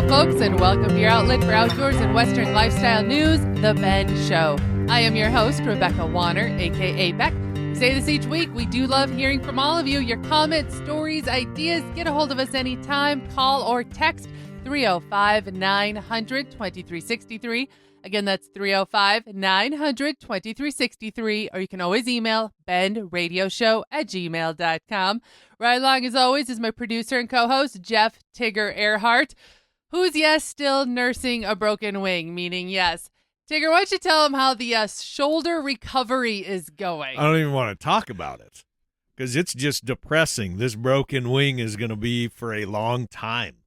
folks, and welcome to your outlet for outdoors and Western lifestyle news, The Ben Show. I am your host, Rebecca Wanner, a.k.a. Beck. We say this each week. We do love hearing from all of you. Your comments, stories, ideas. Get a hold of us anytime. Call or text 305-900-2363. Again, that's 305-900-2363. Or you can always email benradioshow@gmail.com. Right along, as always, is my producer and co-host, Jeff Tigger Erhardt, who's, yes, still nursing a broken wing, meaning yes. Tigger, why don't you tell him how the shoulder recovery is going? I don't even want to talk about it because it's just depressing. This broken wing is going to be for a long time.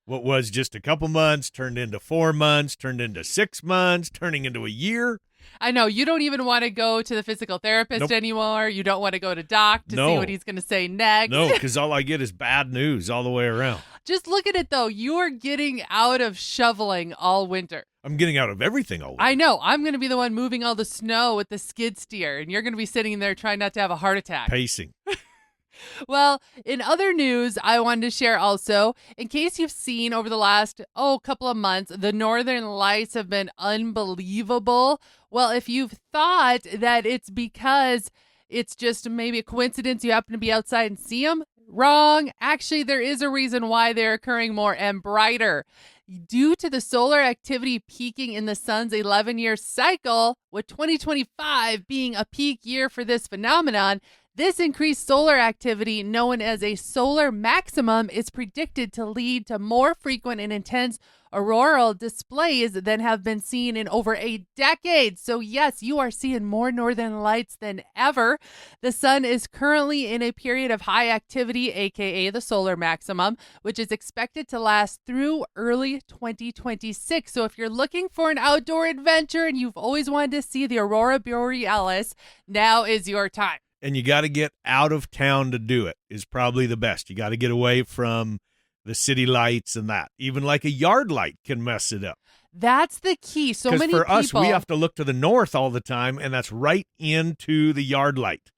What was just a couple months turned into 4 months, turned into 6 months, turning into a year. I know. You don't even want to go to the physical therapist anymore. You don't want to go to Doc to see what he's going to say next. No, because all I get is bad news all the way around. Just look at it, though. You are getting out of shoveling all winter. I'm getting out of everything all winter. I know. I'm going to be the one moving all the snow with the skid steer, and you're going to be sitting there trying not to have a heart attack. Pacing. Well, in other news, I wanted to share also, in case you've seen over the last, couple of months, the Northern Lights have been unbelievable. Well, if you've thought that it's because it's just maybe a coincidence you happen to be outside and see them, wrong. Actually, there is a reason why they're occurring more and brighter. Due to the solar activity peaking in the sun's 11-year cycle, with 2025 being a peak year for this phenomenon, this increased solar activity, known as a solar maximum, is predicted to lead to more frequent and intense auroral displays than have been seen in over a decade. So yes, you are seeing more northern lights than ever. The sun is currently in a period of high activity, aka the solar maximum, which is expected to last through early 2026. So if you're looking for an outdoor adventure and you've always wanted to see the aurora borealis, now is your time. And you got to get out of town to do it is probably the best. You got to get away from the city lights and that. Even like a yard light can mess it up. That's the key. So many people. Because for us, we have to look to the north all the time, and that's right into the yard light.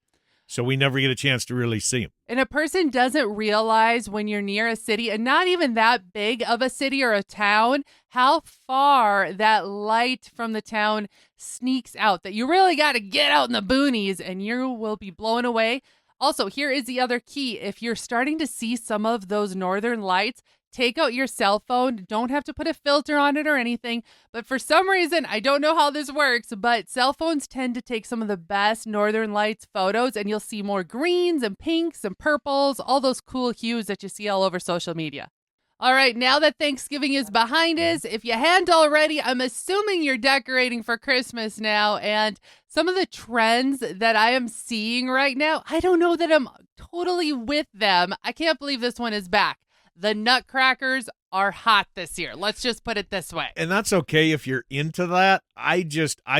So we never get a chance to really see them. And a person doesn't realize when you're near a city, and not even that big of a city or a town, how far that light from the town sneaks out, that you really got to get out in the boonies and you will be blown away. Also, here is the other key. If you're starting to see some of those northern lights, take out your cell phone. Don't have to put a filter on it or anything. But for some reason, I don't know how this works, but cell phones tend to take some of the best northern lights photos, and you'll see more greens and pinks and purples, all those cool hues that you see all over social media. All right, now that Thanksgiving is behind us, if you hadn't already, I'm assuming you're decorating for Christmas now. And some of the trends that I am seeing right now, I don't know that I'm totally with them. I can't believe this one is back. The nutcrackers are hot this year. Let's just put it this way. And that's okay if you're into that. I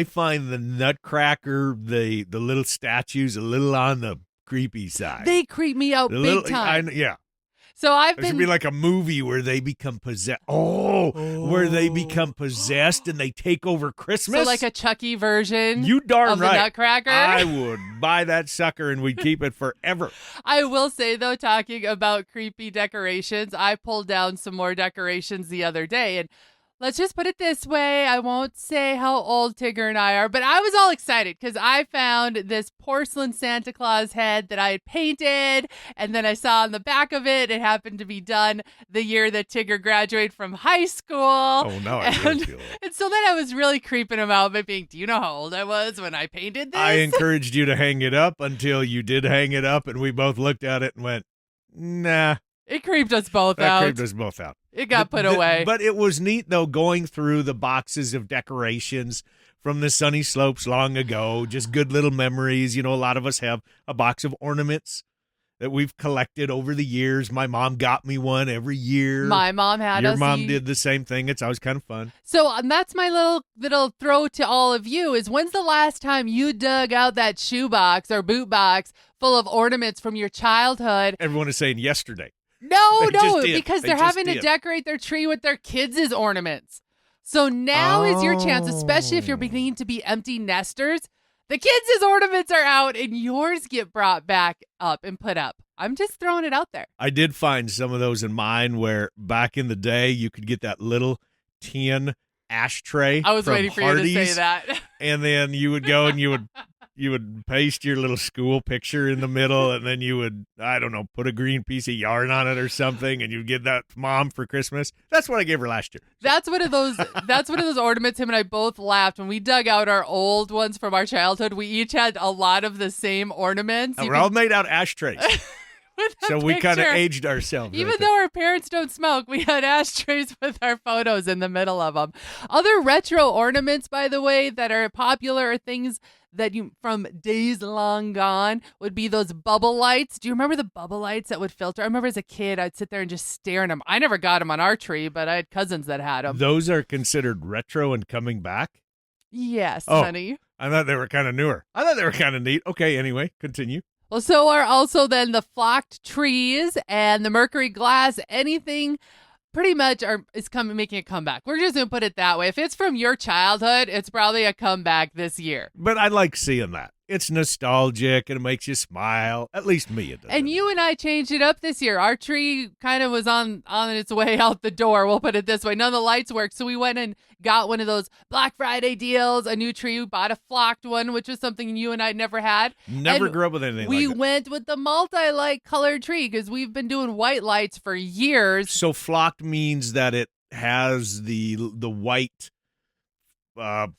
find the nutcracker, the little statues, a little on the creepy side. They creep me out big time. Yeah. So There should be like a movie where they become possessed. Where they become possessed and they take over Christmas. So like a Chucky version. You darn of right. The Nutcracker. I would buy that sucker and we'd keep it forever. I will say though, talking about creepy decorations, I pulled down some more decorations the other day, and let's just put it this way. I won't say how old Tigger and I are, but I was all excited because I found this porcelain Santa Claus head that I had painted, and then I saw on the back of it, it happened to be done the year that Tigger graduated from high school. Oh, no, I really feel it. And so then I was really creeping him out by being, do you know how old I was when I painted this? I encouraged you to hang it up until you did hang it up, and we both looked at it and went, nah. It creeped us both out. It got put away. But it was neat, though, going through the boxes of decorations from the sunny slopes long ago. Just good little memories. You know, a lot of us have a box of ornaments that we've collected over the years. My mom got me one every year. My mom had Your mom did the same thing. It's always kind of fun. So that's my little throw to all of you is, when's the last time you dug out that shoebox or boot box full of ornaments from your childhood? Everyone is saying yesterday. No, because they're having to decorate their tree with their kids' ornaments. So now is your chance, especially if you're beginning to be empty nesters. The kids' ornaments are out and yours get brought back up and put up. I'm just throwing it out there. I did find some of those in mine where back in the day you could get that little tin ashtray. I was from waiting for Hardee's, you to say that. And then you would go and you would paste your little school picture in the middle, and then you would, I don't know, put a green piece of yarn on it or something, and you'd get that to Mom for Christmas. That's what I gave her last year. That's one of those ornaments him and I both laughed when we dug out our old ones from our childhood. We each had a lot of the same ornaments. And we're all made out ashtrays. So we kind of aged ourselves. Even though our parents don't smoke, we had ashtrays with our photos in the middle of them. Other retro ornaments, by the way, that are popular are things that you from days long gone would be those bubble lights. Do you remember the bubble lights that would filter? I remember as a kid, I'd sit there and just stare at them. I never got them on our tree, but I had cousins that had them. Those are considered retro and coming back? Yes, honey. I thought they were kind of newer. I thought they were kind of neat. Okay, anyway, continue. Well, so are also then the flocked trees and the mercury glass. Anything pretty much is making a comeback. We're just going to put it that way. If it's from your childhood, it's probably a comeback this year. But I like seeing that. It's nostalgic and it makes you smile. At least me, it does. And you and I changed it up this year. Our tree kind of was on its way out the door. We'll put it this way. None of the lights worked. So we went and got one of those Black Friday deals, a new tree. We bought a flocked one, which was something you and I never had. Never grew up with anything like that. We went with the multi-light colored tree because we've been doing white lights for years. So flocked means that it has the white...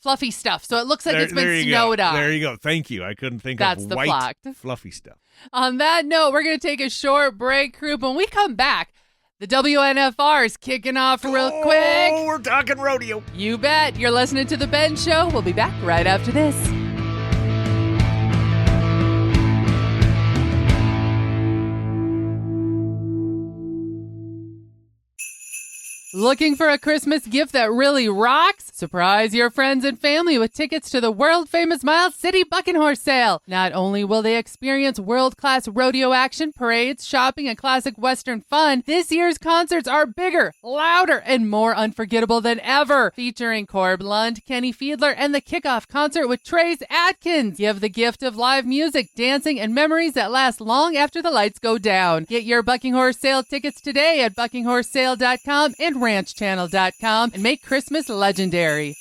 fluffy stuff. So it looks like it's been snowed on. There you go. Thank you. I couldn't think That's of the white flocked. fluffy stuff. On that note, we're going to take a short break, crew. When we come back, the WNFR is kicking off real quick. Oh, we're talking rodeo. You bet. You're listening to The Ben Show. We'll be back right after this. Looking for a Christmas gift that really rocks? Surprise your friends and family with tickets to the world-famous Miles City Bucking Horse Sale. Not only will they experience world-class rodeo action, parades, shopping, and classic Western fun, this year's concerts are bigger, louder, and more unforgettable than ever. Featuring Corb Lund, Kenny Fiedler, and the kickoff concert with Trace Atkins. Give the gift of live music, dancing, and memories that last long after the lights go down. Get your Bucking Horse Sale tickets today at buckinghorsesale.com and ranchchannel.com and make Christmas legendary.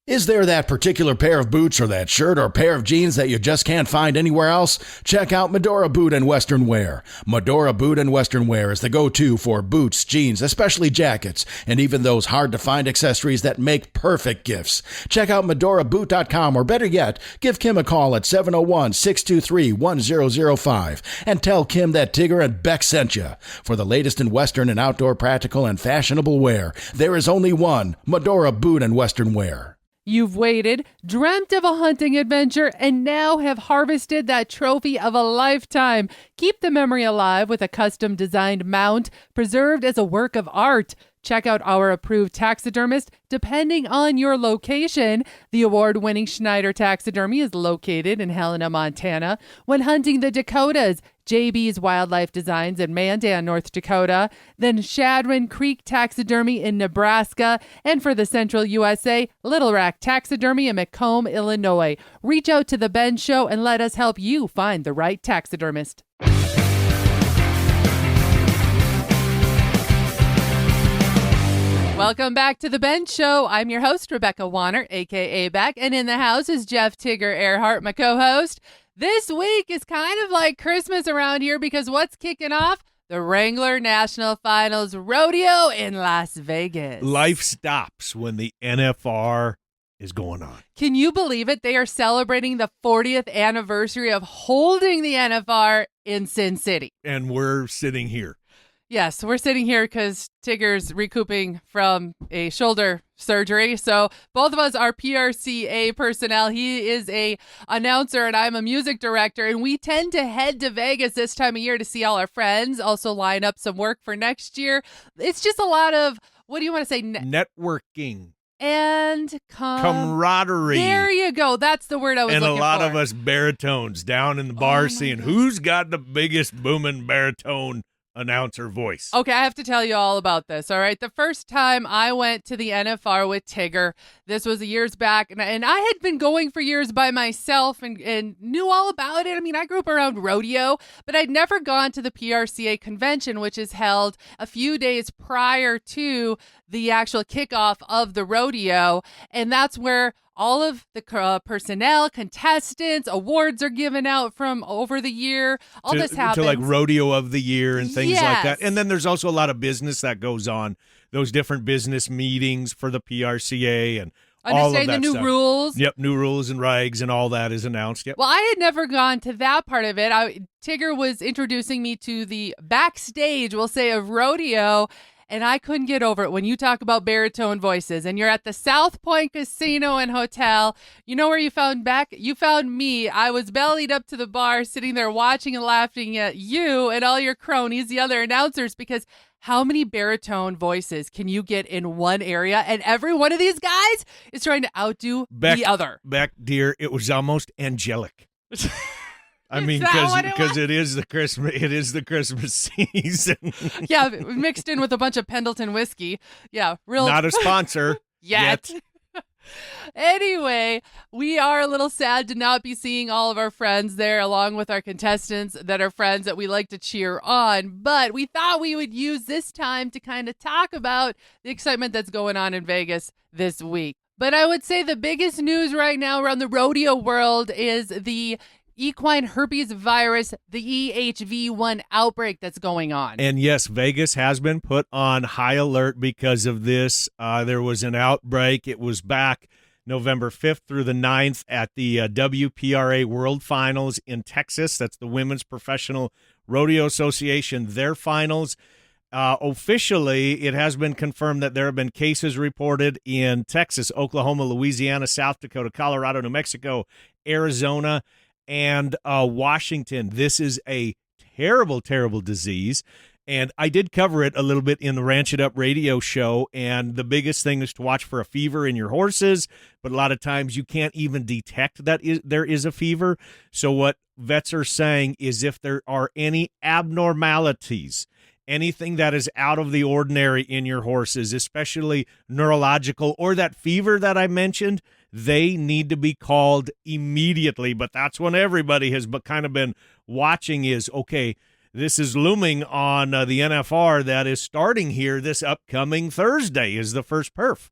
Is there that particular pair of boots or that shirt or pair of jeans that you just can't find anywhere else? Check out Medora Boot and Western Wear. Medora Boot and Western Wear is the go-to for boots, jeans, especially jackets, and even those hard-to-find accessories that make perfect gifts. Check out medoraboot.com, or better yet, give Kim a call at 701-623-1005 and tell Kim that Tigger and Beck sent you. For the latest in Western and outdoor practical and fashionable wear, there is only one, Medora Boot and Western Wear. You've waited, dreamt of a hunting adventure, and now have harvested that trophy of a lifetime. Keep the memory alive with a custom-designed mount, preserved as a work of art. Check out our approved taxidermist depending on your location. The award-winning Schneider Taxidermy is located in Helena, Montana. When hunting the Dakotas, JB's Wildlife Designs in Mandan, North Dakota. Then Shadwin Creek Taxidermy in Nebraska. And for the Central USA, Little Rack Taxidermy in Macomb, Illinois. Reach out to The Ben Show and let us help you find the right taxidermist. Welcome back to The Ben Show. I'm your host, Rebecca Wanner, a.k.a. Beck, and in the house is Jeff Tigger Erhardt, my co-host. This week is kind of like Christmas around here because what's kicking off? The Wrangler National Finals Rodeo in Las Vegas. Life stops when the NFR is going on. Can you believe it? They are celebrating the 40th anniversary of holding the NFR in Sin City. And we're sitting here. Yes, we're sitting here because Tigger's recouping from a shoulder surgery. So both of us are PRCA personnel. He is a announcer and I'm a music director. And we tend to head to Vegas this time of year to see all our friends, also line up some work for next year. It's just a lot of, what do you want to say? Networking. And camaraderie. There you go. That's the word I was looking for. And a lot of us baritones down in the bar seeing who's got the biggest booming baritone announcer voice. Okay, I have to tell you all about this, all right? The first time I went to the NFR with Tigger, this was years back, and I had been going for years by myself and knew all about it. I mean, I grew up around rodeo, but I'd never gone to the PRCA convention, which is held a few days prior to the actual kickoff of the rodeo, and that's where all of the personnel, contestants, awards are given out from over the year. All this happens. To like rodeo of the year and things like Yes. that. And then there's also a lot of business that goes on. Those different business meetings for the PRCA and all of Understanding that the new stuff. rules. Yep, new rules and regs and all that is announced. Yep. Well, I had never gone to that part of it. Tigger was introducing me to the backstage, we'll say, of rodeo, and I couldn't get over it when you talk about baritone voices and you're at the South Point Casino and Hotel. You know where you found Beck? You found me. I was bellied up to the bar, sitting there watching and laughing at you and all your cronies, the other announcers, because how many baritone voices can you get in one area? And every one of these guys is trying to outdo the other. Beck, dear, it was almost angelic. I Is mean, that what it because was? it is the Christmas season. Yeah, mixed in with a bunch of Pendleton whiskey. Yeah, real. Not a sponsor yet. Anyway, we are a little sad to not be seeing all of our friends there, along with our contestants that are friends that we like to cheer on. But we thought we would use this time to kind of talk about the excitement that's going on in Vegas this week. But I would say the biggest news right now around the rodeo world is the equine herpes virus, the EHV-1 outbreak that's going on. And yes, Vegas has been put on high alert because of this. There was an outbreak. It was back November 5th through the 9th at the WPRA World Finals in Texas. That's the Women's Professional Rodeo Association, their finals. Officially, it has been confirmed that there have been cases reported in Texas, Oklahoma, Louisiana, South Dakota, Colorado, New Mexico, Arizona, and Washington. This is a terrible, terrible disease. And I did cover it a little bit in the Ranch It Up radio show. And the biggest thing is to watch for a fever in your horses. But a lot of times you can't even detect that there is a fever. So what vets are saying is if there are any abnormalities, anything that is out of the ordinary in your horses, especially neurological or that fever that I mentioned, they need to be called immediately. But that's when everybody has kind of been watching is, okay, this is looming on the NFR that is starting here this upcoming Thursday is the first perf.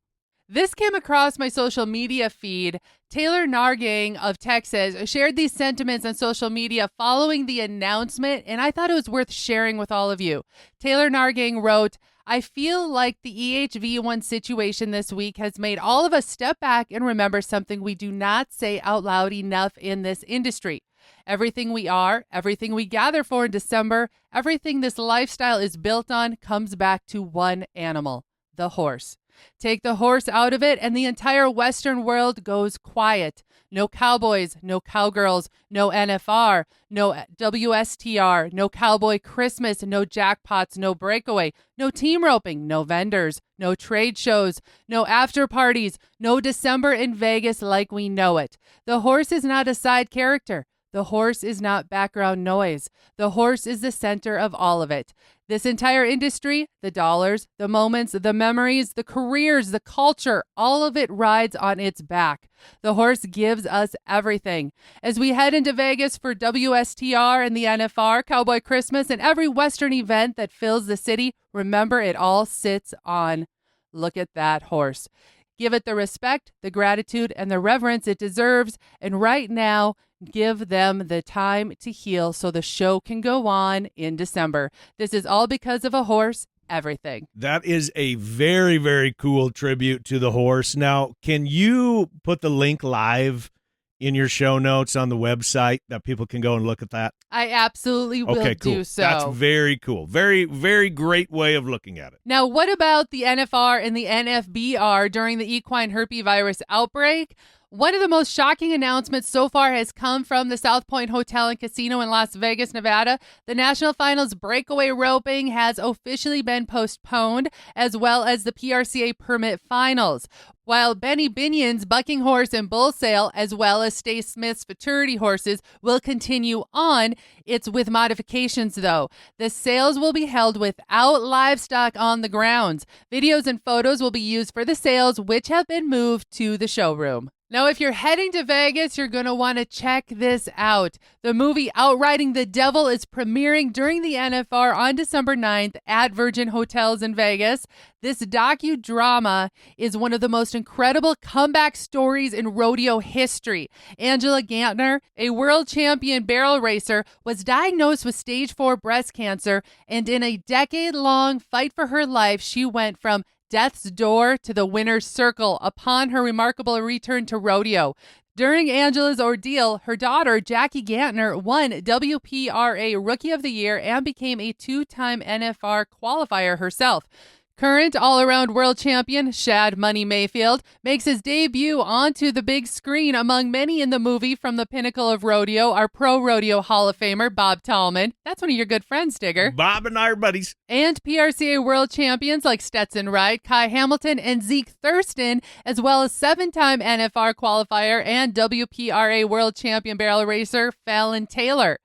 This came across my social media feed. Taylor Nargang of Texas shared these sentiments on social media following the announcement, and I thought it was worth sharing with all of you. Taylor Nargang wrote, I feel like the EHV-1 situation this week has made all of us step back and remember something we do not say out loud enough in this industry. Everything we are, everything we gather for in December, everything this lifestyle is built on comes back to one animal, the horse. Take the horse out of it and the entire Western world goes quiet. No cowboys, no cowgirls, no NFR, no WSTR, no cowboy Christmas, no jackpots, no breakaway, no team roping, no vendors, no trade shows, no after parties, no December in Vegas like we know it. The horse is not a side character. The horse is not background noise. The horse is the center of all of it. This entire industry, the dollars, the moments, the memories, the careers, the culture, all of it rides on its back. The horse gives us everything. As we head into Vegas for WSTR and the NFR, Cowboy Christmas, and every Western event that fills the city, remember it all sits on, look at that horse. Give it the respect, the gratitude, and the reverence it deserves. And right now, give them the time to heal so the show can go on in December. This is all because of a horse, everything. That is a very, very cool tribute to the horse. Now, can you put the link live in your show notes on the website that people can go and look at that? I absolutely will cool. do so. That's very cool. Very, very great way of looking at it. Now, what about the NFR and the NFBR during the equine herpes virus outbreak? One of the most shocking announcements so far has come from the South Point Hotel and Casino in Las Vegas, Nevada. The National Finals breakaway roping has officially been postponed, as well as the PRCA permit finals. while Benny Binion's bucking horse and bull sale, as well as Stay Smith's futurity horses, will continue on. It's with modifications, though. The sales will be held without livestock on the grounds. Videos and photos will be used for the sales, which have been moved to the showroom. Now, if you're heading to Vegas, you're going to want to check this out. The movie Outriding the Devil is premiering during the NFR on December 9th at Virgin Hotels in Vegas. This docudrama is one of the most incredible comeback stories in rodeo history. Angela Gantner, a world champion barrel racer, was diagnosed with stage 4 breast cancer, and in a decade-long fight for her life, she went from death's door to the winner's circle upon her remarkable return to rodeo. During Angela's ordeal, her daughter, Jackie Gantner, won WPRA Rookie of the Year and became a 2-time NFR qualifier herself. Current all-around world champion Shad Money Mayfield makes his debut onto the big screen among many in the movie. From the pinnacle of rodeo, our Pro Rodeo Hall of Famer Bob Tallman. That's one of your good friends, Tigger. Bob and I are buddies. And PRCA world champions like Stetson Wright, Kai Hamilton, and Zeke Thurston, as well as 7-time NFR qualifier and WPRA world champion barrel racer Fallon Taylor.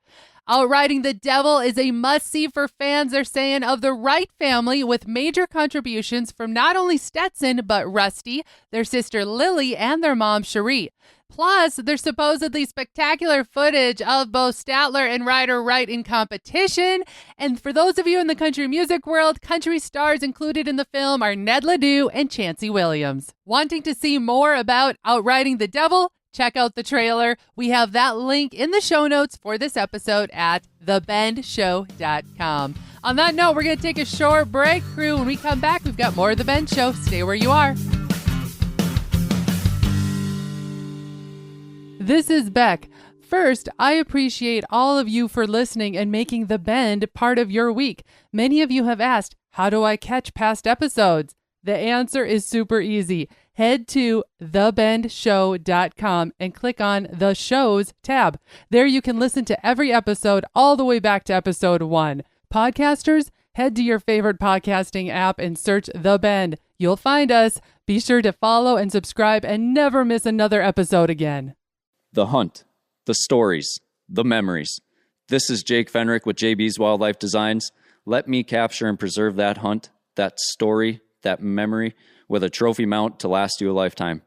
Outriding the Devil is a must-see for fans, they're saying, of the Wright family, with major contributions from not only Stetson, but Rusty, their sister Lily, and their mom Cherie. Plus, there's supposedly spectacular footage of both Statler and Ryder Wright in competition. And for those of you in the country music world, country stars included in the film are Ned Ledoux and Chancey Williams. Wanting to see more about Outriding the Devil? Check out the trailer. We have that link in the show notes for this episode at thebendshow.com. On that note, we're going to take a short break, crew. When we come back, we've got more of The Bend Show. Stay where you are. This is Beck. First, I appreciate all of you for listening and making The Bend part of your week. Many of you have asked, how do I catch past episodes? The answer is super easy. Head to thebendshow.com and click on the shows tab. There you can listen to every episode all the way back to episode 1. Podcasters, head to your favorite podcasting app and search The Bend. You'll find us. Be sure to follow and subscribe and never miss another episode again. The hunt, the stories, the memories. This is Jake Fenrick with JB's Wildlife Designs. Let me capture and preserve that hunt, that story, that memory, with a trophy mount to last you a lifetime.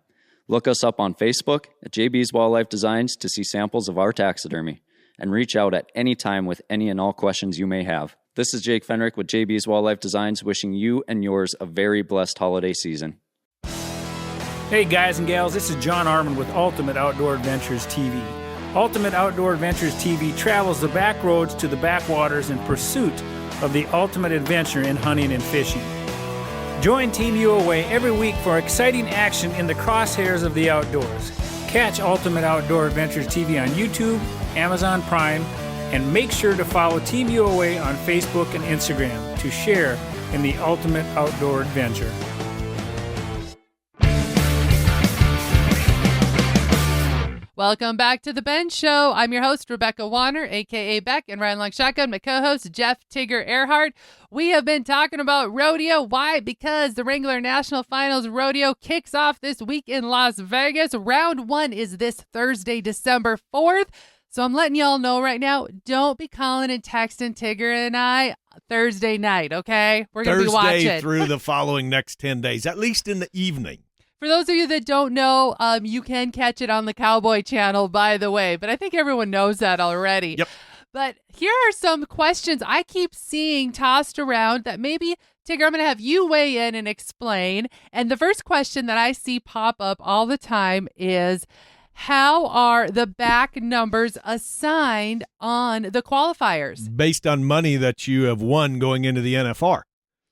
Look us up on Facebook at JB's Wildlife Designs to see samples of our taxidermy, and reach out at any time with any and all questions you may have. This is Jake Fenrick with JB's Wildlife Designs, wishing you and yours a very blessed holiday season. Hey guys and gals, this is John Armand with Ultimate Outdoor Adventures TV. Ultimate Outdoor Adventures TV travels the back roads to the backwaters in pursuit of the ultimate adventure in hunting and fishing. Join Team UOA every week for exciting action in the crosshairs of the outdoors. Catch Ultimate Outdoor Adventures TV on YouTube, Amazon Prime, and make sure to follow Team UOA on Facebook and Instagram to share in the ultimate outdoor adventure. Welcome back to The Bend Show. I'm your host, Rebecca Wanner, a.k.a. Beck, and Ryan Long Shotgun, my co-host, Jeff Tigger Erhardt. We have been talking about rodeo. Why? Because the Wrangler National Finals Rodeo kicks off this week in Las Vegas. Round 1 is this Thursday, December 4th. So I'm letting y'all know right now, don't be calling and texting Tigger and I Thursday night, okay? We're going to be watching. Thursday through the following next 10 days, at least in the evening. For those of you that don't know, you can catch it on the Cowboy Channel, by the way, but I think everyone knows that already. Yep. But here are some questions I keep seeing tossed around that maybe, Tigger, I'm going to have you weigh in and explain. And the first question that I see pop up all the time is, how are the back numbers assigned on the qualifiers? Based on money that you have won going into the NFR.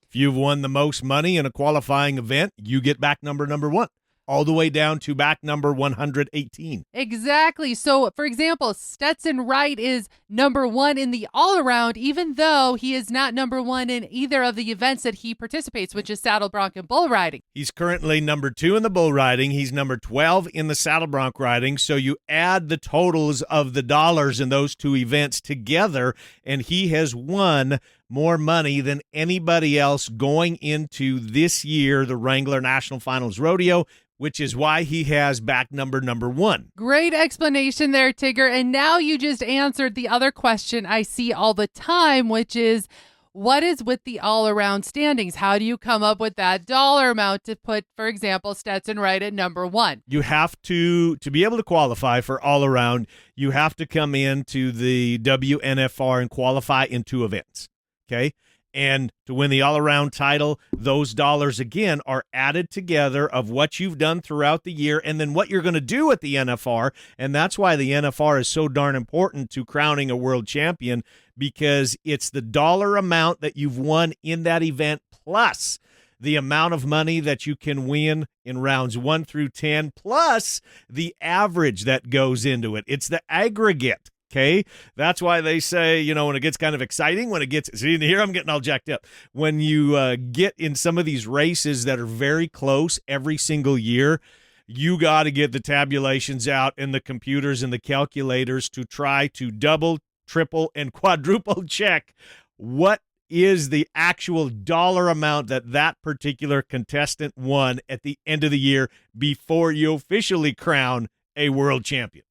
If you've won the most money in a qualifying event, you get back number 1, all the way down to back number 118. Exactly. So, for example, Stetson Wright is number 1 in the all-around, even though he is not number 1 in either of the events that he participates, which is saddle bronc and bull riding. He's currently number 2 in the bull riding. He's number 12 in the saddle bronc riding. So you add the totals of the dollars in those two events together, and he has won more money than anybody else going into this year, the Wrangler National Finals Rodeo, which is why he has back number 1. Great explanation there, Tigger. And now you just answered the other question I see all the time, which is, what is with the all-around standings? How do you come up with that dollar amount to put, for example, Stetson Wright at number 1? You have to be able to qualify for all-around, you have to come into the WNFR and qualify in 2 events, okay? And to win the all-around title, those dollars, again, are added together of what you've done throughout the year and then what you're going to do at the NFR. And that's why the NFR is so darn important to crowning a world champion, because it's the dollar amount that you've won in that event plus the amount of money that you can win in rounds 1 through 10 plus the average that goes into it. It's the aggregate. Okay, that's why they say, when it gets kind of exciting, see, here I'm getting all jacked up. When you get in some of these races that are very close every single year, you got to get the tabulations out and the computers and the calculators to try to double, triple, and quadruple check what is the actual dollar amount that particular contestant won at the end of the year before you officially crown a world champion.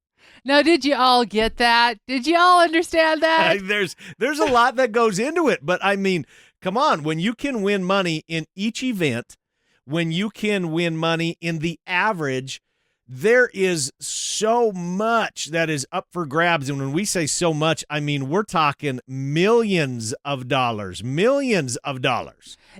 Now, did you all get that? Did you all understand that? There's a lot that goes into it, but I mean, come on, when you can win money in each event, when you can win money in the average, there is so much that is up for grabs. And when we say so much, I mean, we're talking millions of dollars.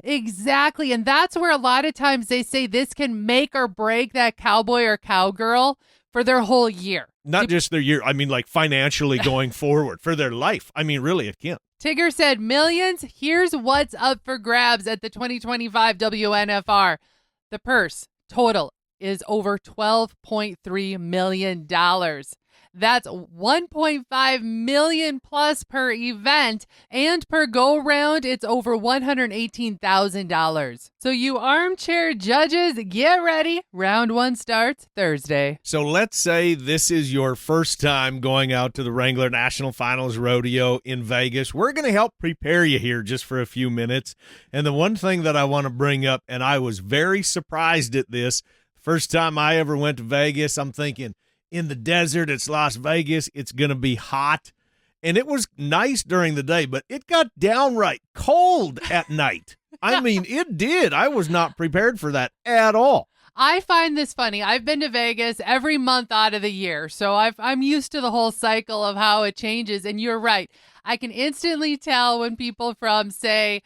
Exactly. And that's where a lot of times they say this can make or break that cowboy or cowgirl for their whole year. Not just their year. I mean, like financially going forward for their life. I mean, really, it can't. Tigger said millions. Here's what's up for grabs at the 2025 WNFR. The purse total is over $12.3 million. That's $1.5 million plus per event, and per go-round, it's over $118,000. So you armchair judges, get ready. Round 1 starts Thursday. So let's say this is your first time going out to the Wrangler National Finals Rodeo in Vegas. We're going to help prepare you here just for a few minutes. And the one thing that I want to bring up, and I was very surprised at this, first time I ever went to Vegas, I'm thinking, in the desert, it's Las Vegas, it's going to be hot. And it was nice during the day, but it got downright cold at night. I mean, it did. I was not prepared for that at all. I find this funny. I've been to Vegas every month out of the year, so I'm used to the whole cycle of how it changes. And you're right. I can instantly tell when people from, say,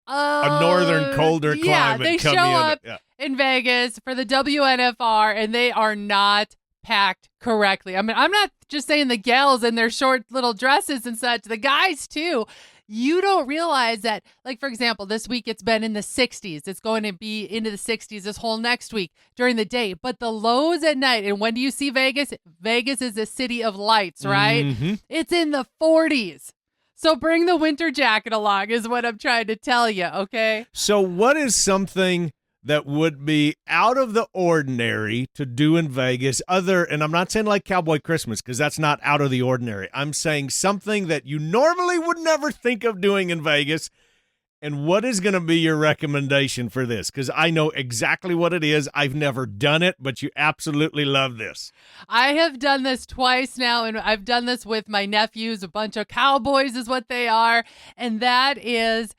a northern, colder climate they come show in. up in Vegas for the WNFR, and they are not packed correctly. I mean, I'm not just saying the gals in their short little dresses and such, the guys too. You don't realize that, like, for example, this week it's been in the 60s. It's going to be into the 60s this whole next week during the day. But the lows at night, and when do you see Vegas? Vegas is a city of lights, right? Mm-hmm. It's in the 40s. So bring the winter jacket along is what I'm trying to tell you, okay? So what is something that would be out of the ordinary to do in Vegas and I'm not saying like Cowboy Christmas, because that's not out of the ordinary. I'm saying something that you normally would never think of doing in Vegas. And what is going to be your recommendation for this? Because I know exactly what it is. I've never done it, but you absolutely love this. I have done this twice now, and I've done this with my nephews. A bunch of cowboys is what they are. And that is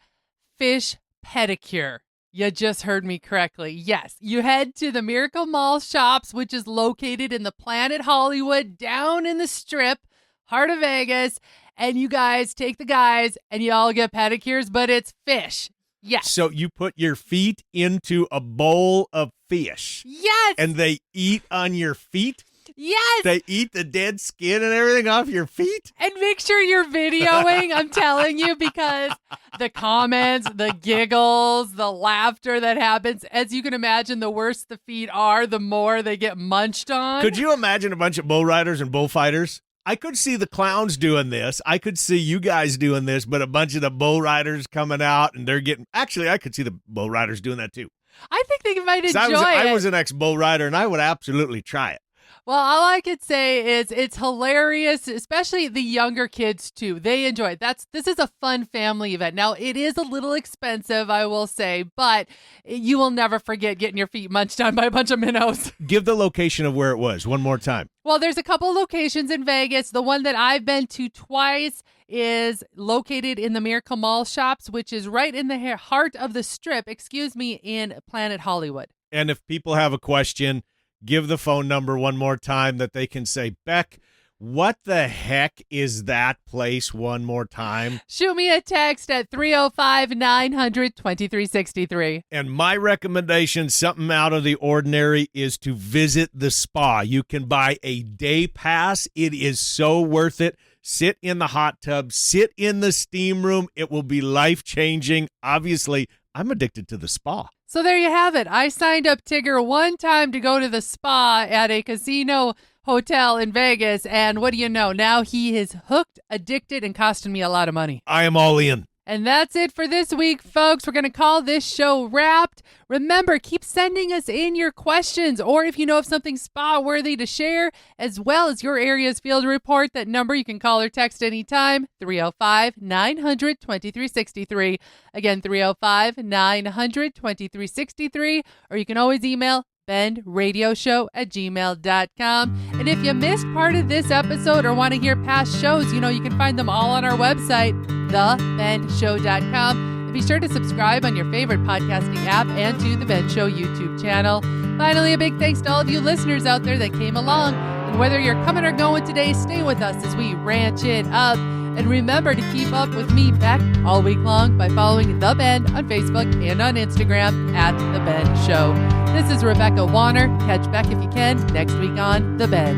fish pedicure. You just heard me correctly. Yes, you head to the Miracle Mall Shops, which is located in the Planet Hollywood, down in the Strip, heart of Vegas, and you guys take the guys and you all get pedicures, but it's fish. Yes. So you put your feet into a bowl of fish. Yes. And they eat on your feet? Yes. They eat the dead skin and everything off your feet? And make sure you're videoing, I'm telling you, because the comments, the giggles, the laughter that happens, as you can imagine, the worse the feet are, the more they get munched on. Could you imagine a bunch of bull riders and bullfighters? I could see the clowns doing this. I could see you guys doing this, but a bunch of the bull riders coming out and they're getting... Actually, I could see the bull riders doing that too. I think they might enjoy it. I was an ex-bull rider, and I would absolutely try it. Well, all I could say is it's hilarious, especially the younger kids too. They enjoy it. This is a fun family event. Now, it is a little expensive, I will say, but you will never forget getting your feet munched on by a bunch of minnows. Give the location of where it was one more time. Well, there's a couple locations in Vegas. The one that I've been to twice is located in the Miracle Mall shops, which is right in the heart of the strip, in Planet Hollywood. And if people have a question, give the phone number one more time that they can say, Beck, what the heck is that place one more time? Shoot me a text at 305-900-2363. And my recommendation, something out of the ordinary, is to visit the spa. You can buy a day pass. It is so worth it. Sit in the hot tub, sit in the steam room. It will be life-changing. Obviously, I'm addicted to the spa. So there you have it. I signed up Tigger one time to go to the spa at a casino hotel in Vegas. And what do you know? Now he is hooked, addicted, and costing me a lot of money. I am all in. And that's it for this week, folks. We're going to call this show wrapped. Remember, keep sending us in your questions, or if you know of something spa-worthy to share, as well as your area's field report. That number you can call or text anytime, 305-900-2363. Again, 305-900-2363. Or you can always email bendradioshow@gmail.com. And if you missed part of this episode or want to hear past shows, you can find them all on our website, thebendshow.com. And be sure to subscribe on your favorite podcasting app and to the Ben Show YouTube channel. Finally, a big thanks to all of you listeners out there that came along. And whether you're coming or going today, stay with us as we ranch it up. And remember to keep up with me, Beck, all week long by following The Ben on Facebook and on Instagram at The Ben Show. This is Rebecca Wanner. Catch Beck if you can next week on The Ben.